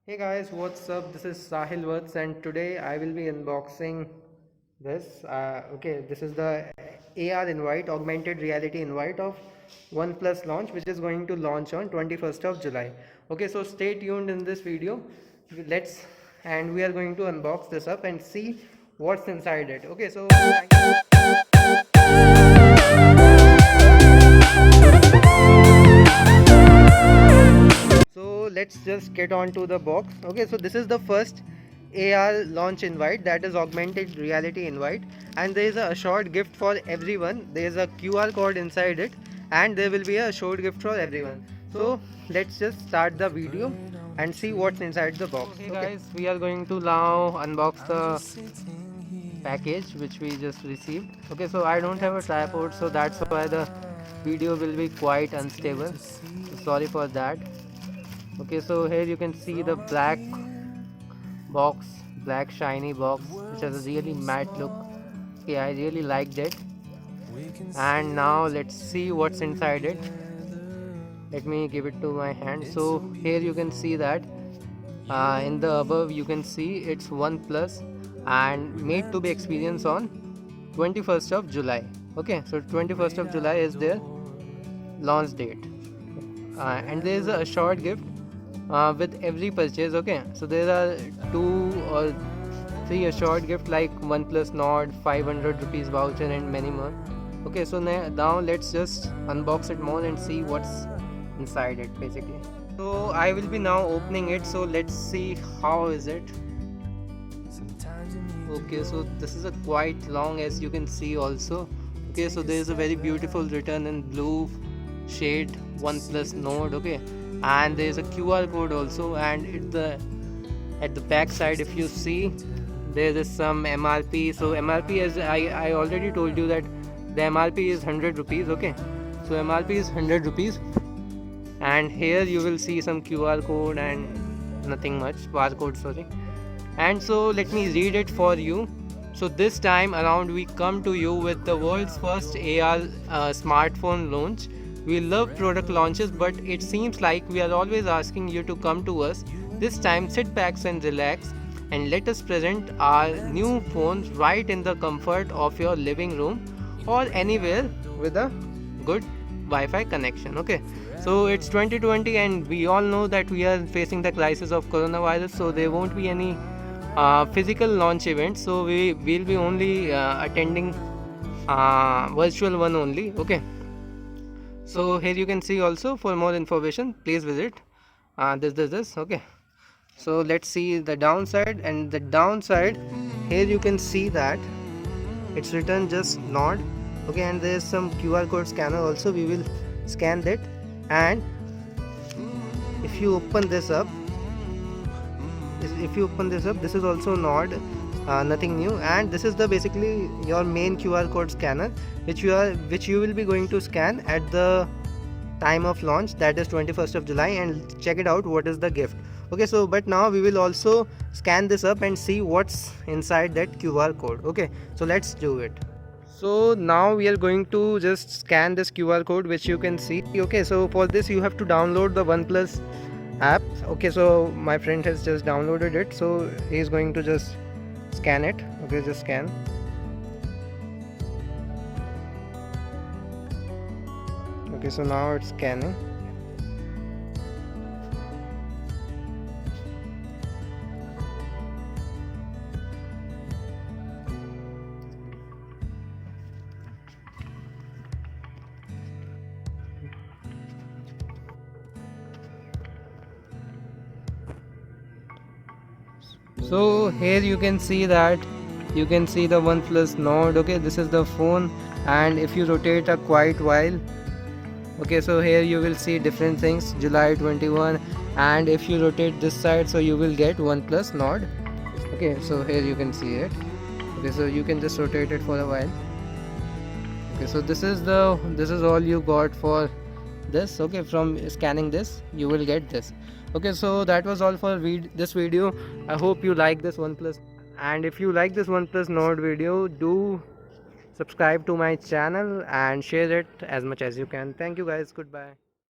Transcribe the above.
Hey guys, what's up? This is Sahil Words, and today I will be unboxing this. This is the AR invite, augmented reality invite of OnePlus launch, which is going to launch on 21st of July. Okay, so stay tuned in this video. Let's and we are going to unbox this up and see what's inside it. Okay, so let's just get on to the box. Okay, so this is the first AR launch invite, that is augmented reality invite, and there is a assured gift for everyone. There is a QR code inside it, and there will be a assured gift for everyone. So let's just start the video and see what's inside the box. Okay guys, we are going to now unbox the package which we just received. Okay, so I don't have a tripod, so that's why the video will be quite unstable, so sorry for that. Okay, so here you can see the black box, black shiny box, which has a really matte look. Okay, I really liked it. And now let's see what's inside it. Let me give it to my hand. So here you can see that in the above you can see it's OnePlus and made to be experienced on 21st of July. Okay, so 21st of July is their launch date. And there is a short gift with every purchase. Okay, so there are 2 or 3 assured gift like OnePlus Nord, 500 rupees voucher and many more. Okay, so now let's just unbox it more and see what's inside it basically. So I will be now opening it, so let's see how is it. Okay, so this is a quite long, as you can see also. Okay, so there is a very beautiful written in blue shade OnePlus Nord. Okay, and there is a QR code also, and at the back side if you see there is some MRP. So MRP, as I already told you that the MRP is 100 rupees. Okay, so MRP is 100 rupees, and here you will see some QR code and nothing much, barcode, sorry. And so let me read it for you. So this time around we come to you with the world's first AR smartphone launch. We love product launches, but it seems like we are always asking you to come to us. This time sit back and relax and let us present our new phones right in the comfort of your living room or anywhere with a good Wi-Fi connection. Okay, so it's 2020 and we all know that we are facing the crisis of coronavirus, so there won't be any physical launch events, so we will be only attending virtual one only. Okay, so here you can see also, for more information please visit this. Okay, so let's see the downside. And the downside, here you can see that it's written just Nord. Okay, and there is some QR code scanner also. We will scan that, and if you open this up, this is also Nord, nothing new. And this is the basically your main QR code scanner which you will be going to scan at the time of launch, that is 21st of July, and check it out what is the gift. Okay, so but now we will also scan this up and see what's inside that QR code. Okay, so let's do it. So now we are going to just scan this QR code which you can see. Okay, so for this you have to download the OnePlus app. Okay, so my friend has just downloaded it, so he is going to just scan it. Okay, just scan. Okay, so now it's scanning. So here you can see that the OnePlus Nord. Okay, this is the phone, and if you rotate a quite while, okay, so here you will see different things, July 21, and if you rotate this side, so you will get OnePlus Nord. Okay, so here you can see it. Okay, so you can just rotate it for a while. Okay, so this is all you got for this. Okay, from scanning this you will get this. Okay, so that was all for this video. I hope you like this OnePlus, and if you like this OnePlus Nord video, do subscribe to my channel and share it as much as you can. Thank you guys, goodbye.